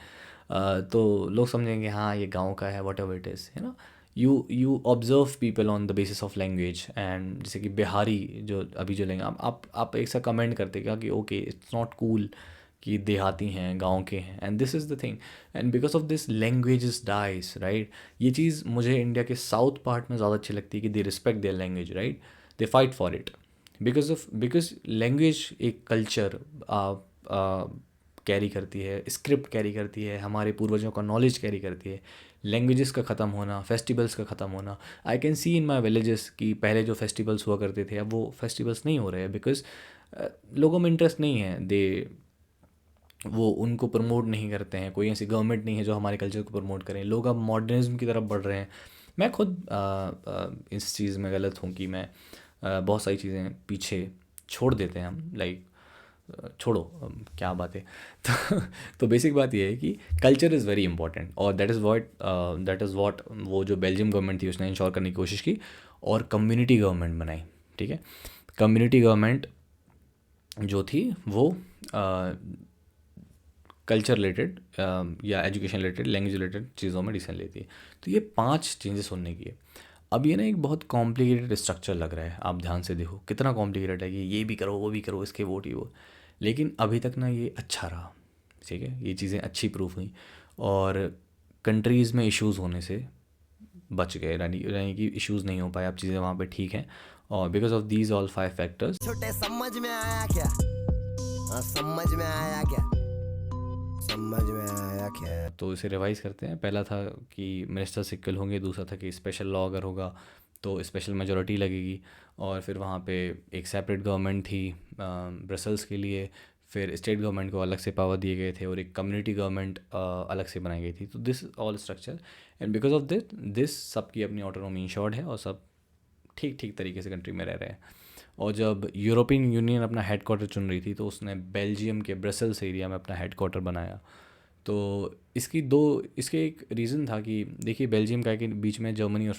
तो लोग समझेंगे हाँ ये गांव का है, वट एवर इट इज़, है ना। You observe people on the basis of language. And जैसे कि बिहारी जो अभी जो लैंग्वेज, आप एक सा कमेंट करते क्या कि ओके इट्स नॉट कूल कि देहाती हैं, गांव के हैं, and this is the thing. And because of this languages dies, right. ये चीज़ मुझे इंडिया के साउथ पार्ट में ज़्यादा अच्छी लगती है कि they respect their language, right, they fight for it, because language एक कल्चर कैरी करती है, स्क्रिप्ट कैरी करती है, हमारे पूर्वजों का नॉलेज कैरी करती है। लैंग्वेजेस का ख़त्म होना, फेस्टिवल्स का ख़त्म होना, I can see in my villages कि पहले जो फेस्टिवल्स हुआ करते थे अब वो फेस्टिवल्स नहीं हो रहे हैं, बिकॉज लोगों में इंटरेस्ट नहीं है, दे वो उनको प्रमोट नहीं करते हैं। कोई ऐसी गवर्नमेंट नहीं है जो हमारे कल्चर को प्रमोट करें। लोग अब मॉडर्निज्म की तरफ बढ़ रहे हैं। मैं खुद इस चीज़ में गलत हूँ कि मैं बहुत सारी चीज़ें पीछे छोड़ देते हैं हम, लाइक छोड़ो क्या बात है। तो बेसिक बात ये है कि कल्चर इज़ वेरी इंपॉर्टेंट, और दैट इज़ वॉट वो जो बेल्जियम गवर्नमेंट थी उसने इंश्योर करने की कोशिश की, और कम्युनिटी गवर्नमेंट बनाई, ठीक है। कम्युनिटी गवर्नमेंट जो थी वो कल्चर रिलेटेड या एजुकेशन रिलेटेड, लैंग्वेज रिलेटेड चीज़ों में डिसीजन लेती है। तो ये 5 चेंजेस होने की है। अब ये ना एक बहुत कॉम्प्लिकेटेड स्ट्रक्चर लग रहा है, आप ध्यान से देखो कितना कॉम्प्लिकेटेड है कि ये भी करो वो भी करो, इसके वोट ही वो। लेकिन अभी तक ना ये अच्छा रहा, ठीक है, ये चीज़ें अच्छी प्रूफ हुई, और कंट्रीज़ में इश्यूज़ होने से बच गए, यानी कि इश्यूज़ नहीं हो पाए, अब चीज़ें वहाँ पे ठीक हैं। और because of these all 5 factors. छोटे समझ में आया क्या? समझ में आया क्या? समझ में आया क्या? तो इसे रिवाइज़ करते हैं। पहला था कि मिनिस्टर सिक्वल होंगे, दूसरा था कि स्पेशल लॉ अगर होगा तो स्पेशल मेजॉरिटी लगेगी, और फिर वहाँ पे एक सेपरेट गवर्नमेंट थी ब्रसल्स के लिए, फिर स्टेट गवर्नमेंट को अलग से पावर दिए गए थे, और एक कम्युनिटी गवर्नमेंट अलग से बनाई गई थी। तो this all structure, and because of this सबकी अपनी ऑटोनॉमी इंश्योर्ड है, और सब ठीक ठीक तरीके से कंट्री में रह रहे हैं। और जब यूरोपियन यूनियन अपना हेड क्वार्टर चुन रही थी तो उसने बेल्जियम के ब्रसल्स एरिया में अपना हेड क्वार्टर बनाया। तो इसके एक रीज़न था कि देखिए बेल्जियम का है कि बीच में जर्मनी और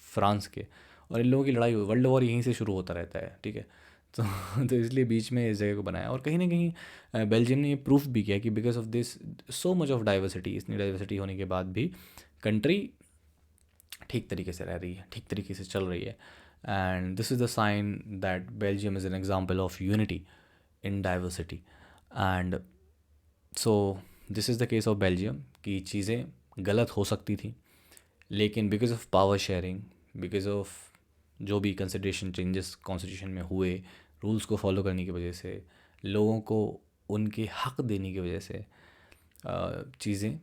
फ्रांस के, और इन लोगों की लड़ाई हुई, वर्ल्ड वॉर यहीं से शुरू होता रहता है, ठीक है। तो तो इसलिए बीच में इस जगह को बनाया, और कहीं ना कहीं बेल्जियम ने ये प्रूफ भी किया कि because of this so much of diversity, इतनी डाइवर्सिटी होने के बाद भी कंट्री ठीक तरीके से रह रही है, ठीक तरीके से चल रही है। And this is the sign that Belgium is an example of unity in diversity. And so this is the case of Belgium कि चीज़ें गलत हो सकती थी, लेकिन because of power sharing, because of जो भी कंसिडरेशन चेंजेस कॉन्स्टिट्यूशन में हुए, रूल्स को फॉलो करने की वजह से, लोगों को उनके हक देने की वजह से चीज़ें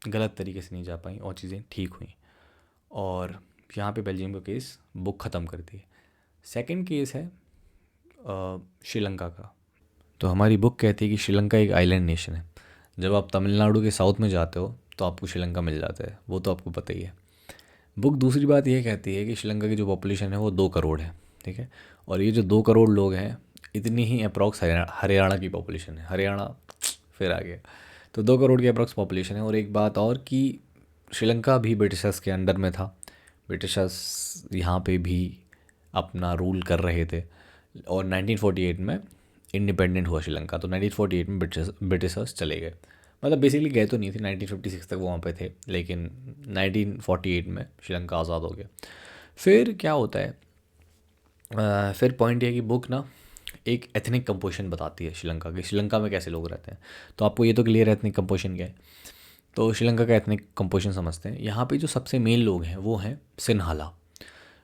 गलत तरीके से नहीं जा पाई और चीज़ें ठीक हुई, और यहाँ पे बेल्जियम का केस बुक ख़त्म करती है। सेकंड केस है श्रीलंका का। तो हमारी बुक कहती है कि श्रीलंका एक आइलैंड नेशन है। जब आप तमिलनाडु के साउथ में जाते हो तो आपको श्रीलंका मिल जाता है, वो तो आपको पता ही है। बुक दूसरी बात ये कहती है कि श्रीलंका की जो पॉपुलेशन है वो 2 करोड़ है, ठीक है। और ये जो 2 करोड़ लोग हैं, इतनी ही अप्रॉक्स हरियाणा की पॉपुलेशन है। हरियाणा फिर आ गया। तो 2 करोड़ की अप्रॉक्स पॉपुलेशन है। और एक बात और कि श्रीलंका भी ब्रिटिशर्स के अंडर में था, ब्रिटिशर्स यहाँ पे भी अपना रूल कर रहे थे, और 1948 में इंडिपेंडेंट हुआ श्रीलंका। तो 1948 में ब्रिटिशर्स चले गए, मतलब बेसिकली गए तो नहीं थे, 1956 तक वो वहाँ पे थे, लेकिन 1948 में श्रीलंका आज़ाद हो गया। फिर क्या होता है, फिर पॉइंट ये है कि बुक ना एक एथनिक कंपोजिशन बताती है श्रीलंका की, श्रीलंका में कैसे लोग रहते हैं। तो आपको ये तो क्लियर है एथनिक कंपोजिशन क्या है। तो श्रीलंका का एथनिक कंपोजिशन समझते हैं। यहाँ पे जो सबसे मेन लोग हैं वो हैं सिन्हाला,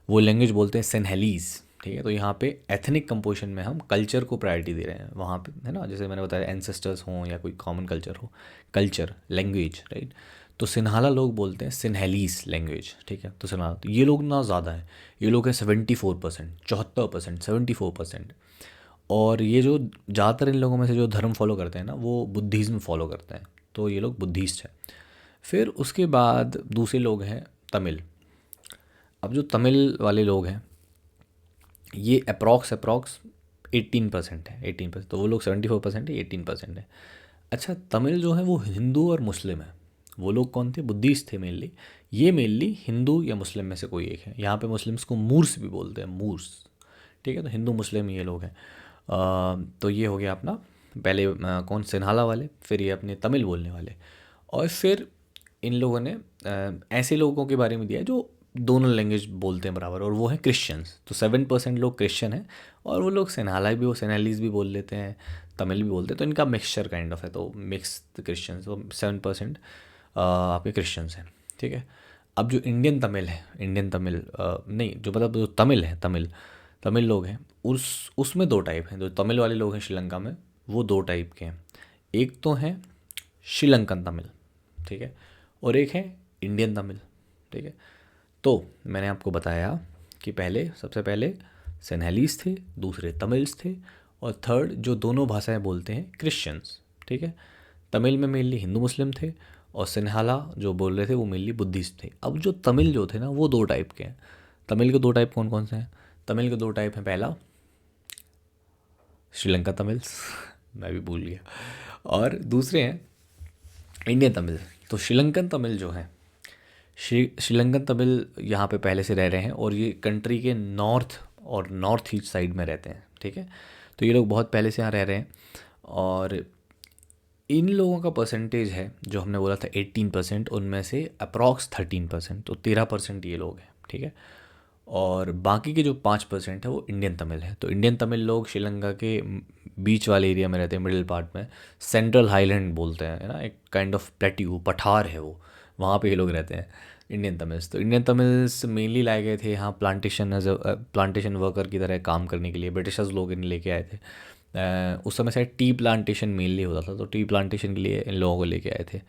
वो लैंग्वेज बोलते हैं सिन्हलीज़, ठीक है। तो यहाँ पे एथनिक कंपोजिशन में हम कल्चर को प्रायोरिटी दे रहे हैं वहाँ पे, है ना। जैसे मैंने बताया एंसेस्टर्स हों या कोई कॉमन कल्चर हो, कल्चर लैंग्वेज, राइट। तो सिन्हाला लोग बोलते हैं सिन्हलीस लैंग्वेज, ठीक है। तो सिन्हाला, तो ये लोग ना ज़्यादा है, ये लोग हैं 74%, 74%, 74%। और ये जो ज़्यादातर इन लोगों में से जो धर्म फॉलो करते हैं ना, वो बुद्धिज़्म फॉलो करते हैं, तो ये लोग बुद्धिस्ट हैं। फिर उसके बाद दूसरे लोग हैं तमिल। अब जो तमिल वाले लोग हैं ये अप्रॉक्स 18% है, 18%, तो वो लोग 74% है, 18% है। अच्छा, तमिल जो है वो हिंदू और मुस्लिम है। वो लोग कौन थे? बुद्धिस्ट थे मेनली। ये मेनली हिंदू या मुस्लिम में से कोई एक है। यहाँ पे मुस्लिम्स को मूर्स भी बोलते हैं, मूर्स। ठीक है, तो हिंदू मुस्लिम ये लोग हैं। तो ये हो गया अपना पहले कौन, सिन्हाला वाले, फिर ये अपने तमिल बोलने वाले, और फिर इन लोगों ने ऐसे लोगों के बारे में दिया जो दोनों लैंग्वेज बोलते हैं बराबर, और वो हैं क्रिश्चियंस। तो 7% लोग क्रिश्चियन हैं, और वो लोग सिन्हाला भी, वो सेनालीज भी बोल लेते हैं, तमिल भी बोलते हैं, तो इनका मिक्सचर काइंड ऑफ है, तो मिक्स क्रिश्चियंस, तो 7% आपके क्रिश्चियंस हैं। ठीक है। अब जो इंडियन तमिल है, इंडियन तमिल नहीं, जो मतलब जो तमिल है, तमिल तमिल लोग हैं, उसमें दो टाइप हैं। जो तमिल वाले लोग हैं श्रीलंका में, वो दो टाइप के हैं। एक तो हैं श्रीलंकन तमिल, ठीक है, और एक है इंडियन तमिल। ठीक है। तो मैंने आपको बताया कि पहले, सबसे पहले सेनेलीस थे, दूसरे तमिल्स थे, और थर्ड जो दोनों भाषाएं बोलते हैं क्रिश्चियंस। ठीक है। तमिल में मेनली हिंदू मुस्लिम थे, और सिन्हाला जो बोल रहे थे वो मेनली बुद्धिस्ट थे। अब जो तमिल जो थे ना, वो दो टाइप के हैं। तमिल के दो टाइप कौन कौन से हैं? तमिल के दो टाइप हैं। पहला श्रीलंका तमिल्स मैं भी भूल गया, और दूसरे हैं इंडियन तमिल। तो श्रीलंकन तमिल जो है, श्रीलंकन तमिल यहाँ पे पहले से रह रहे हैं, और ये कंट्री के नॉर्थ और नॉर्थ ईस्ट साइड में रहते हैं। ठीक है। तो ये लोग बहुत पहले से यहाँ रह रहे हैं, और इन लोगों का परसेंटेज है जो हमने बोला था 18%, उनमें से अप्रॉक्स 13%, तो 13% ये लोग हैं। ठीक है। और बाकी के जो 5% है वो इंडियन तमिल है। तो इंडियन तमिल लोग श्रीलंका के बीच वाले एरिया में रहते हैं, मिडिल पार्ट में, सेंट्रल हाईलैंड बोलते हैं, है ना, एक काइंड ऑफ प्लेट्यू, पठार है वो, वहाँ पे ये लोग रहते हैं, इंडियन तमिल्स। तो इंडियन तमिल्स मेनली लाए गए थे यहाँ प्लांटेशन वर्कर की तरह काम करने के लिए। ब्रिटिशर्स लोग इन्हें लेके आए थे। उस समय शायद टी प्लांटेशन मेनली होता था, तो टी प्लांटेशन के लिए इन लोगों को लेके आए थे।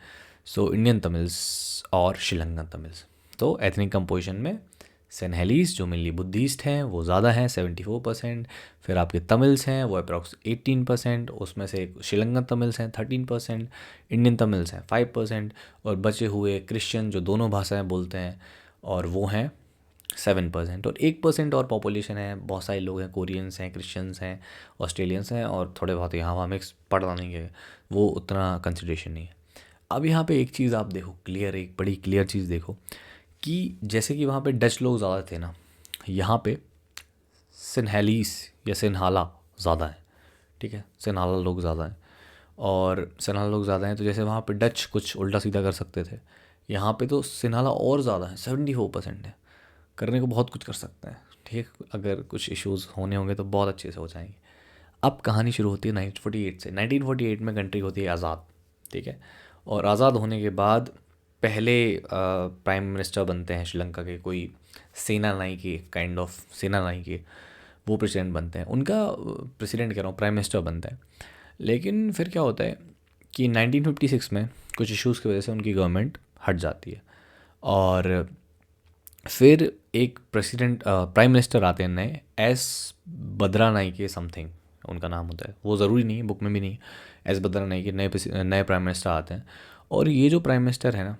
सो इंडियन तमिल्स और श्रीलंकन तमिल्स। तो एथनिक कंपोजिशन में सेनहेलीस जो मेनली बुद्धिस्ट हैं वो ज़्यादा हैं, 74%। फिर आपके तमिल्स हैं वो अप्रॉक्स 18%, उसमें से श्रीलंकन तमिल्स हैं 13%, इंडियन तमिल्स हैं 5%, और बचे हुए क्रिश्चियन जो दोनों भाषाएं बोलते हैं, और वो हैं 7%। और 1% और पॉपुलेशन है, बहुत सारे लोग हैं, कोरियंस हैं, क्रिश्चियंस हैं, ऑस्ट्रेलियंस हैं, और थोड़े बहुत यहाँ वहाँ मिक्स पढ़ना नहीं है, वो उतना कंसिडरेशन नहीं है। अब यहाँ पे एक चीज़ आप देखो क्लियर, एक बड़ी क्लियर चीज़ देखो कि जैसे कि वहाँ पे डच लोग ज़्यादा थे ना, यहाँ पे सिन्हैलीस या सिन्हाला ज़्यादा है। ठीक है, सिन्हाला लोग ज़्यादा हैं, और सिन्हाला लोग ज़्यादा हैं, तो जैसे वहाँ पे डच कुछ उल्टा सीधा कर सकते थे, यहाँ पे तो सिन्हाला और ज़्यादा है, 74% है, करने को बहुत कुछ कर सकते हैं। ठीक है, अगर कुछ इश्यूज़ होने होंगे तो बहुत अच्छे से हो जाएंगे। अब कहानी शुरू होती है 1948 से। 1948 में कंट्री होती है आज़ाद। ठीक है, और आज़ाद होने के बाद पहले प्राइम मिनिस्टर बनते हैं श्रीलंका के, कोई सेना नायके, काइंड ऑफ सेना नायके, वो प्रेसिडेंट बनते हैं। उनका प्रेसिडेंट कह रहा हूँ, प्राइम मिनिस्टर बनता है। लेकिन फिर क्या होता है कि 1956 में कुछ इश्यूज़ की वजह से उनकी गवर्नमेंट हट जाती है, और फिर एक प्रेसिडेंट प्राइम मिनिस्टर आते हैं नए, एस बद्रा नायके समथिंग उनका नाम होता है, वो ज़रूरी नहीं है, बुक में भी नहीं। एस बद्रा नायके नए प्राइम मिनिस्टर आते हैं, और ये जो प्राइम मिनिस्टर है ना,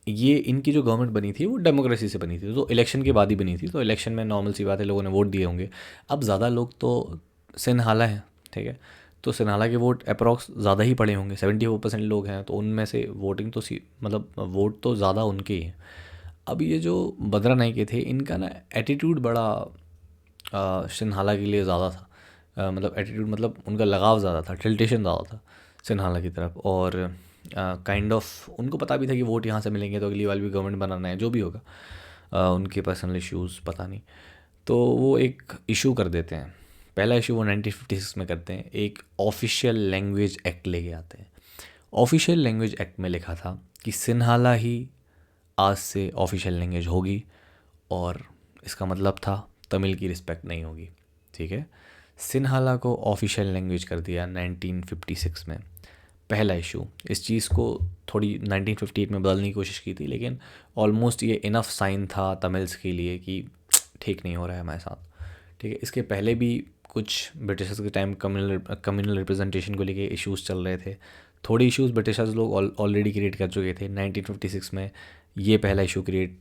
ये इनकी जो गवर्नमेंट बनी थी वो डेमोक्रेसी से बनी थी, तो इलेक्शन के बाद ही बनी थी। तो इलेक्शन में नॉर्मल सी बात है, लोगों ने वोट दिए होंगे। अब ज़्यादा लोग तो सिन्हाला हैं, ठीक है, तो सिन्हाला के वोट अप्रॉक्स ज़्यादा ही पड़े होंगे, 74% लोग हैं, तो उनमें से वोटिंग तो मतलब वोट तो ज़्यादा उनके ही हैं। अब ये जो बद्रा नायके थे, इनका ना एटीट्यूड बड़ा सिन्हाला के लिए ज़्यादा था। मतलब एटीट्यूड मतलब उनका लगाव ज़्यादा था, टिल्टेशन ज़्यादा था सिन्हाला की तरफ, और काइंड ऑफ उनको पता भी था कि वोट यहाँ से मिलेंगे तो अगली बार भी गवर्नमेंट बनाना है, जो भी होगा। उनके पर्सनल इश्यूज़ पता नहीं, तो वो एक इशू कर देते हैं। पहला इशू वो 1956 में करते हैं, एक ऑफिशियल लैंग्वेज एक्ट लेके आते हैं। ऑफिशियल लैंग्वेज एक्ट में लिखा था कि सिन्हाला ही आज से ऑफिशियल लैंग्वेज होगी, और इसका मतलब था तमिल की रिस्पेक्ट नहीं होगी। ठीक है, सिन्हाला को ऑफिशियल लैंग्वेज कर दिया 1956 में। पहला इशू, इस चीज़ को थोड़ी 1958 में बदलने की कोशिश की थी, लेकिन ऑलमोस्ट ये इनफ साइन था तमिल्स के लिए कि ठीक नहीं हो रहा है हमारे साथ। ठीक है, इसके पहले भी कुछ ब्रिटिशर्स के टाइम कम्युनल रिप्रेजेंटेशन को लेके इश्यूज़ चल रहे थे। थोड़े इश्यूज़ ब्रिटिशर्स लोग ऑलरेडी क्रिएट कर चुके थे। 1956 में ये पहला इशू क्रिएट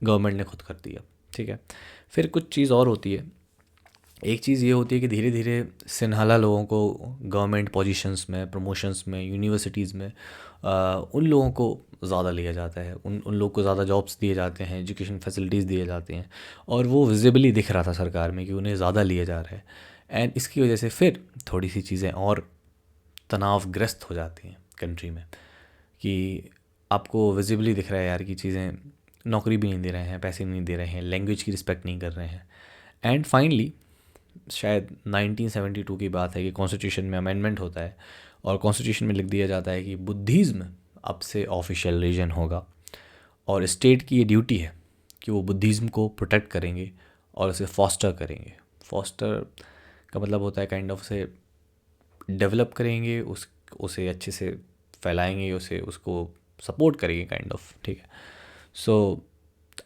गवर्नमेंट ने खुद कर दिया। ठीक है। फिर कुछ चीज़ और होती है। एक चीज़ ये होती है कि धीरे धीरे सिनहाला लोगों को गवर्नमेंट पोजीशंस में, प्रमोशंस में, यूनिवर्सिटीज़ में उन लोगों को ज़्यादा लिया जाता है, उन लोग को ज़्यादा जॉब्स दिए जाते हैं, एजुकेशन फैसिलिटीज़ दिए जाते हैं, और वो विजिबली दिख रहा था सरकार में कि उन्हें ज़्यादा लिया जा रहा है। एंड इसकी वजह से फिर थोड़ी सी चीज़ें और तनावग्रस्त हो जाती हैं कंट्री में, कि आपको विजिबली दिख रहा है यार कि चीज़ें, नौकरी भी नहीं दे रहे हैं, पैसे नहीं दे रहे हैं, लैंग्वेज की रिस्पेक्ट नहीं कर रहे हैं। एंड फाइनली शायद 1972 की बात है कि कॉन्स्टिट्यूशन में अमेंडमेंट होता है और कॉन्स्टिट्यूशन में लिख दिया जाता है कि बुद्धिज़्म अब से ऑफिशियल रिलीजन होगा, और स्टेट की ये ड्यूटी है कि वो बुद्धिज़्म को प्रोटेक्ट करेंगे और उसे फॉस्टर करेंगे। फॉस्टर का मतलब होता है काइंड ऑफ उसे डेवलप करेंगे, उसे अच्छे से फैलाएंगे, उसको सपोर्ट करेंगे काइंड ऑफ, ठीक है। सो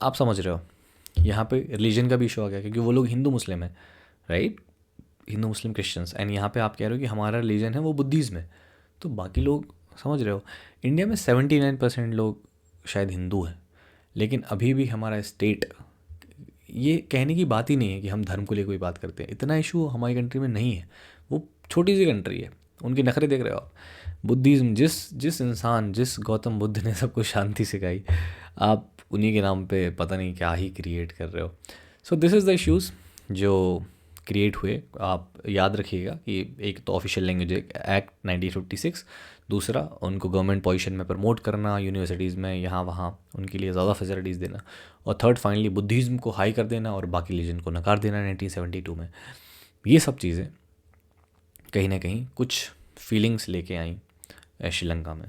आप समझ रहे हो, यहाँ पे रिलीजन का भी इशू आ गया क्योंकि वो लोग हिंदू मुस्लिम है, right, Hindu Muslim Christians, and यहाँ पे आप कह रहे हो कि हमारा रिलीजन है वो बुद्धिज़्म है, तो बाकी लोग, समझ रहे हो, इंडिया में 79% लोग शायद हिंदू हैं, लेकिन अभी भी हमारा स्टेट, ये कहने की बात ही नहीं है कि हम धर्म को लेकर कोई बात करते हैं, इतना इशू हमारी कंट्री में नहीं है। वो छोटी सी कंट्री है, उनके नखरे देख रहे हो आप। बुद्धिज़्म, जिस गौतम बुद्ध ने सबको शांति सिखाई, आप उन्हीं के नाम पे पता नहीं क्या ही क्रिएट कर रहे हो। सो दिस इज़ द इश्यूज़ जो क्रिएट हुए। आप याद रखिएगा कि एक तो ऑफिशियल लैंग्वेज एक्ट 1956, दूसरा उनको गवर्नमेंट पोजीशन में प्रमोट करना, यूनिवर्सिटीज़ में यहाँ वहाँ उनके लिए ज़्यादा फैसिलिटीज़ देना, और थर्ड फाइनली बुद्धिज़्म को हाई कर देना और बाकी रिलीजन को नकार देना 1972 में। ये सब चीज़ें कहीं ना कहीं कुछ फीलिंग्स लेके आई श्रीलंका में।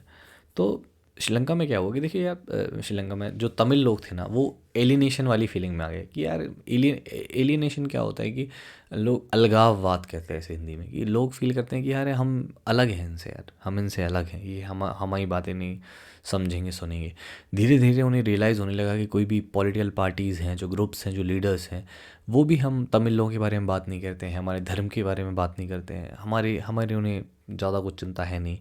तो श्रीलंका में क्या हुआ कि देखिए यार, श्रीलंका में जो तमिल लोग थे ना, वो एलिनेशन वाली फीलिंग में आ गए कि यार एलिनेशन क्या होता है कि लोग अलगाववाद कहते हैं इसे हिंदी में, कि लोग फील करते हैं कि यार हम अलग हैं इनसे, यार हम इनसे अलग हैं, ये हमारी बातें नहीं समझेंगे सुनेंगे। धीरे धीरे उन्हें रियलाइज़ होने लगा कि कोई भी पॉलिटिकल पार्टीज़ हैं, जो ग्रुप्स हैं, जो लीडर्स हैं, वो भी हम तमिल लोगों के बारे में बात नहीं करते हैं, हमारे धर्म के बारे में बात नहीं करते हैं, हमारे उन्हें ज़्यादा कुछ चिंता है नहीं।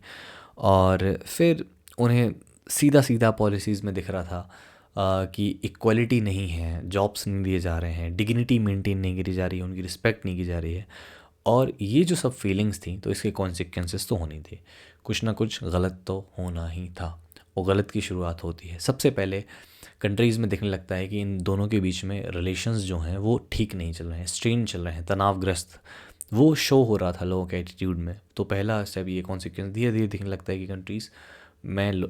और फिर उन्हें सीधा सीधा पॉलिसीज़ में दिख रहा था कि इक्वलिटी नहीं है, जॉब्स नहीं दिए जा रहे हैं, डिग्निटी मेंटेन नहीं करी जा रही है, उनकी रिस्पेक्ट नहीं की जा रही है। और ये जो सब फीलिंग्स थी, तो इसके कॉन्सिक्वेंसेस तो होने थे, कुछ ना कुछ गलत तो होना ही था। और गलत की शुरुआत होती है सबसे पहले कंट्रीज़ में दिखने लगता है कि इन दोनों के बीच में रिलेशंस जो हैं वो ठीक नहीं चल रहे हैं, स्ट्रेन चल रहे हैं, तनावग्रस्त, वो शो हो रहा था लोगों के एटीट्यूड में। तो पहला स्टेप ये कॉन्सिक्वेंस धीरे धीरे दिखने लगता है कि कंट्रीज़ में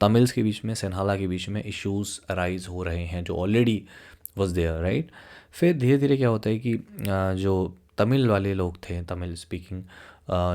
तमिल्स के बीच में, सिन्हाला के बीच में इश्यूज़ अराइज हो रहे हैं जो ऑलरेडी वॉज देयर, राइट। फिर धीरे धीरे क्या होता है कि जो तमिल वाले लोग थे, तमिल स्पीकिंग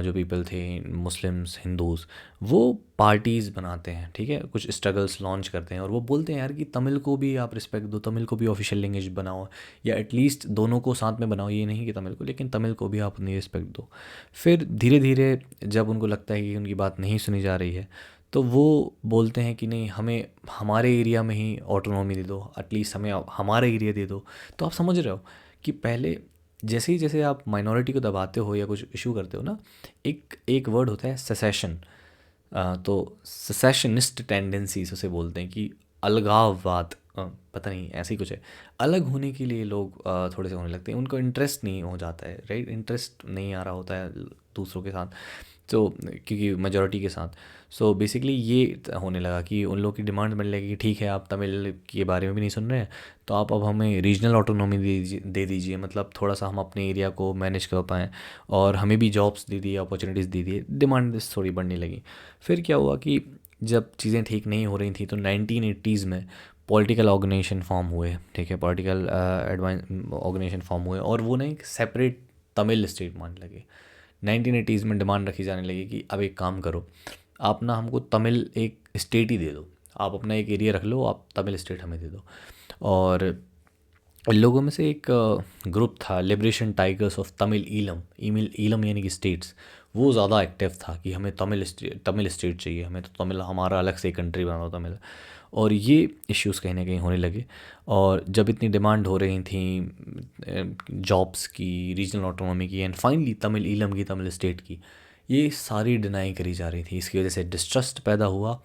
जो पीपल थे, मुस्लिम्स, हिंदूज़, वो पार्टीज़ बनाते हैं, ठीक है, कुछ स्ट्रगल्स लॉन्च करते हैं और वो बोलते हैं यार कि तमिल को भी आप रिस्पेक्ट दो, तमिल को भी ऑफिशियल लैंग्वेज बनाओ, या एटलीस्ट दोनों को साथ में बनाओ, ये नहीं कि तमिल को, लेकिन तमिल को भी आप अपनी रिस्पेक्ट दो। फिर धीरे धीरे जब उनको लगता है कि उनकी बात नहीं सुनी जा रही है, तो वो बोलते हैं कि नहीं, हमें हमारे एरिया में ही ऑटोनॉमी दे दो, एटलीस्ट हमें हमारा एरिया दे दो। तो आप समझ रहे हो कि पहले जैसे आप माइनॉरिटी को दबाते हो या कुछ इशू करते हो ना, एक वर्ड होता है सेसेशन। तो सेसेशनिस्ट टेंडेंसीज उसे बोलते हैं, कि अलगाववाद, पता नहीं ऐसे ही कुछ है। अलग होने के लिए लोग थोड़े से होने लगते हैं, उनको इंटरेस्ट नहीं हो जाता है, राइट, इंटरेस्ट नहीं आ रहा होता है दूसरों के साथ, तो क्योंकि मेजॉरिटी के साथ। सो बेसिकली ये होने लगा कि उन लोग की डिमांड बनने लगी कि ठीक है, आप तमिल के बारे में भी नहीं सुन रहे हैं, तो आप अब हमें रीजनल ऑटोनॉमी दे दीजिए, मतलब थोड़ा सा हम अपने एरिया को मैनेज कर पाएँ, और हमें भी जॉब्स दे दिए, अपॉर्चुनिटीज़ दे दिए। डिमांड थोड़ी बढ़ने लगी। फिर क्या हुआ कि जब चीज़ें ठीक नहीं हो रही थी, तो 1980s में पॉलिटिकल ऑर्गेनाइजेशन फॉर्म हुए, ठीक है, पॉलिटिकल ऑर्गेनाइजेशन फॉर्म हुए, और वो ना एक सेपरेट तमिल स्टेट मानने लगे। 1980s में डिमांड रखी जाने लगी कि अब एक काम करो, आप ना हमको तमिल एक स्टेट ही दे दो, आप अपना एक एरिया रख लो, आप तमिल स्टेट हमें दे दो। और इन लोगों में से एक ग्रुप था, liberation tigers of Tamil Eelam, Eelam यानी कि स्टेट्स, वो ज़्यादा एक्टिव था कि हमें तमिल स्टेट चाहिए, हमें तो तमिल, हमारा अलग से कंट्री बना दो तमिल। और ये इश्यूज़ कहीं ना कहीं होने लगे। और जब इतनी डिमांड हो रही थी जॉब्स की, रीजनल ऑटोनॉमी की, एंड फाइनली तमिल ईलम की, तमिल स्टेट की, ये सारी डिनाई करी जा रही थी। इसकी वजह से डिस्ट्रस्ट पैदा हुआ,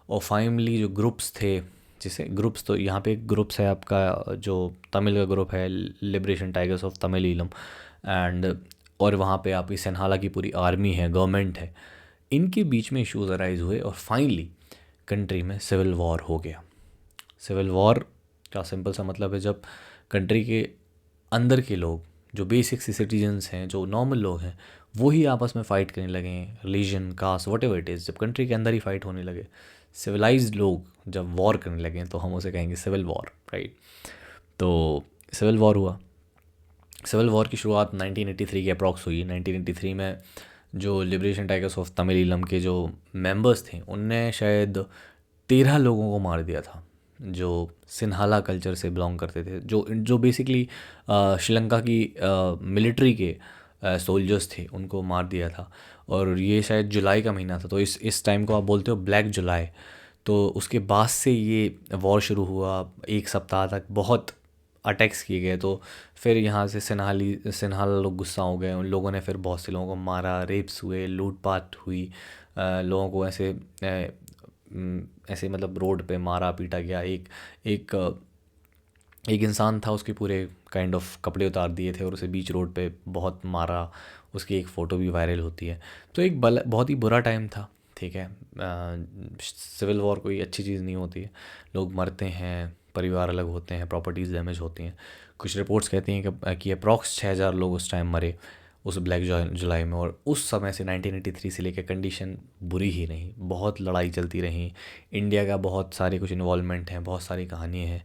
और फाइनली जो ग्रुप्स थे जिसे ग्रुप्स, तो यहाँ पे ग्रुप्स है आपका, जो तमिल का ग्रुप है liberation tigers of Tamil, and और वहाँ पे आपकी सनहाला की पूरी आर्मी है, गवर्नमेंट है। इनके बीच में इश्यूज अराइज हुए और फाइनली कंट्री में सिविल वॉर हो गया। सिविल वॉर का सिंपल सा मतलब है जब कंट्री के अंदर के लोग, जो बेसिक सिटीजन्स हैं, जो नॉर्मल लोग हैं, वो ही आपस में फ़ाइट करने लगे, religion, caste, whatever it is, जब कंट्री के अंदर ही फाइट होने लगे, सिविलाइज्ड लोग जब वॉर करने लगे, तो हम उसे कहेंगे सिविल वॉर, राइट। तो सिविल वॉर हुआ। सिविल वॉर की शुरुआत 1983 के अप्रॉक्स हुई। 1983 में जो लिबरेशन टाइगर्स ऑफ तमिल के जो मेंबर्स थे, उनने शायद 13 लोगों को मार दिया था, जो सिन्हाला कल्चर से बिलोंग करते थे, जो बेसिकली श्रीलंका की मिलिट्री के सोल्जर्स थे, उनको मार दिया था। और ये शायद जुलाई का महीना था, तो इस टाइम को आप बोलते हो ब्लैक जुलाई। तो उसके बाद से ये वॉर शुरू हुआ। एक सप्ताह तक बहुत अटैक्स किए गए। तो फिर यहाँ से सिन्हाला लोग गुस्सा हो गए, उन लोगों ने फिर बहुत से लोगों को मारा, रेप्स हुए, लूटपाट हुई, लोगों को ऐसे मतलब रोड पे मारा पीटा गया। एक एक इंसान था, उसके पूरे काइंड ऑफ कपड़े उतार दिए थे और उसे बीच रोड पे बहुत मारा। उसकी एक फ़ोटो भी वायरल होती है। तो एक बहुत ही बुरा टाइम था, ठीक है। सिविल वॉर कोई अच्छी चीज़ नहीं होती है, लोग मरते हैं, परिवार अलग होते हैं, प्रॉपर्टीज़ डैमेज होती हैं। कुछ रिपोर्ट्स कहती हैं कि अप्रॉक्स 6000 लोग उस टाइम मरे उस ब्लैक जुलाई में। और उस समय से 1983 से लेकर कंडीशन बुरी ही रही, बहुत लड़ाई चलती रही। इंडिया का बहुत सारे कुछ इन्वॉल्वमेंट हैं, बहुत सारी कहानी है,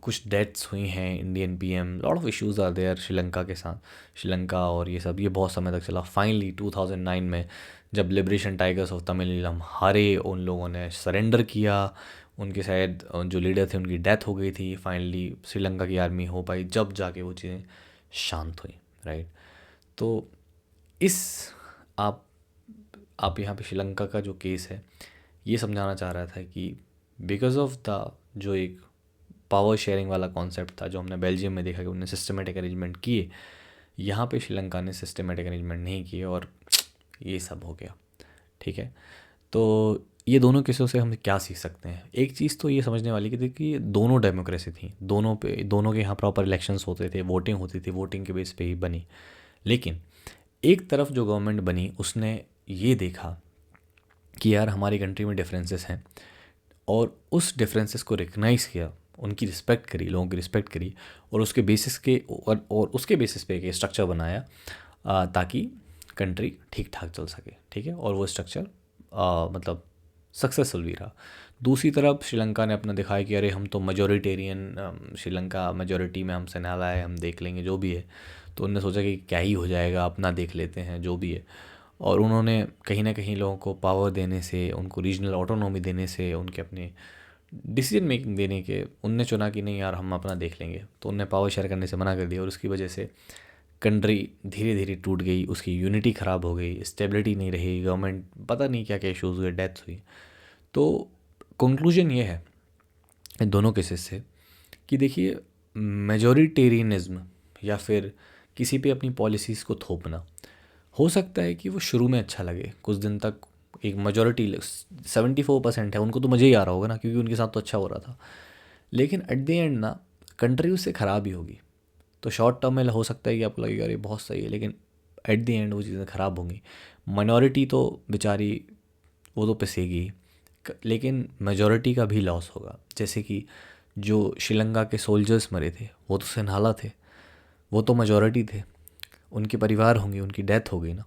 कुछ डेथ्स हुई हैं, Indian PM, lot of issues are there Sri Lanka के साथ, श्रीलंका और ये सब, ये बहुत समय तक चला। फाइनली 2009 में जब लिबरेशन टाइगर्स ऑफ तमिल हारे, उन लोगों ने सरेंडर किया, उनके शायद जो लीडर थे उनकी डेथ हो गई थी। फाइनली श्रीलंका की आर्मी हो पाई, जब जाके वो चीज़ें शांत हुई, राइट। तो इस आप यहाँ पे श्रीलंका का जो केस है, ये समझाना चाह रहा था कि बिकॉज ऑफ द जो एक पावर शेयरिंग वाला कॉन्सेप्ट था, जो हमने बेल्जियम में देखा कि उन्होंने सिस्टमेटिक अरेंजमेंट किए, यहाँ पे श्रीलंका ने सिस्टमेटिक अरेंजमेंट नहीं किए और ये सब हो गया, ठीक है। तो ये दोनों केसों से हम क्या सीख सकते हैं? एक चीज़ तो ये समझने वाली कि देखिए, दोनों डेमोक्रेसी थी, दोनों के यहाँ प्रॉपर इलेक्शंस होते थे, वोटिंग होती थी, वोटिंग के बेस पे ही बनी। लेकिन एक तरफ जो गवर्नमेंट बनी, उसने ये देखा कि यार हमारी कंट्री में डिफरेंसेस हैं, और उस डिफरेंसेस को रिकग्नाइज़ किया, उनकी रिस्पेक्ट करी, लोगों की रिस्पेक्ट करी, और उसके बेसिस के और उसके बेसिस पे एक स्ट्रक्चर बनाया ताकि कंट्री ठीक ठाक चल सके, ठीक है। और वो स्ट्रक्चर मतलब सक्सेसफुल भी रहा। दूसरी तरफ श्रीलंका ने अपना दिखाया कि अरे हम तो मेजोरिटेरियन, श्रीलंका मेजोरिटी में हम सेनाला है, हम देख लेंगे जो भी है। तो उन्होंने सोचा कि क्या ही हो जाएगा, अपना देख लेते हैं जो भी है। और उन्होंने कहीं ना कहीं लोगों को पावर देने से, उनको रीजनल ऑटोनॉमी देने से, उनके अपने डिसीजन मेकिंग देने के, उनने चुना कि नहीं यार हम अपना देख लेंगे। तो उनने पावर शेयर करने से मना कर दिया, और उसकी वजह से कंट्री धीरे धीरे टूट गई, उसकी यूनिटी ख़राब हो गई, स्टेबिलिटी नहीं रही, गवर्नमेंट पता नहीं क्या क्या इशूज़ हुए, डेथ्स हुई। तो कंक्लूजन ये है इन दोनों केसेस से कि देखिए, मेजोरिटेरियनिज्म या फिर किसी पे अपनी पॉलिसीज़ को थोपना, हो सकता है कि वो शुरू में अच्छा लगे, कुछ दिन तक एक मेजोरिटी 74% है, उनको तो मज़ा ही आ रहा होगा ना, क्योंकि उनके साथ तो अच्छा हो रहा था। लेकिन एट द एंड ना, कंट्री उससे ख़राब ही होगी। तो शॉर्ट टर्म में हो सकता है कि आपको लगेगा अरे बहुत सही है, लेकिन एट द एंड वो चीज़ें ख़राब होंगी। माइनॉरिटी तो बेचारी वो तो पिसेगी, लेकिन मेजॉरिटी का भी लॉस होगा। जैसे कि जो श्रीलंका के सोल्जर्स मरे थे, वो तो सिन्हाला थे, वो तो मेजॉरिटी थे, उनके परिवार होंगे, उनकी डेथ हो गई ना,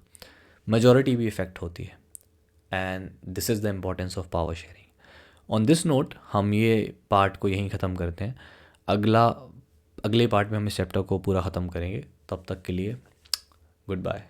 मेजॉरिटी भी इफ़ेक्ट होती है। And this is the importance of power sharing. On this note हम ये पार्ट को यहीं ख़त्म करते हैं। अगले पार्ट में हम इस चैप्टर को पूरा ख़त्म करेंगे। तब तक के लिए गुड बाय।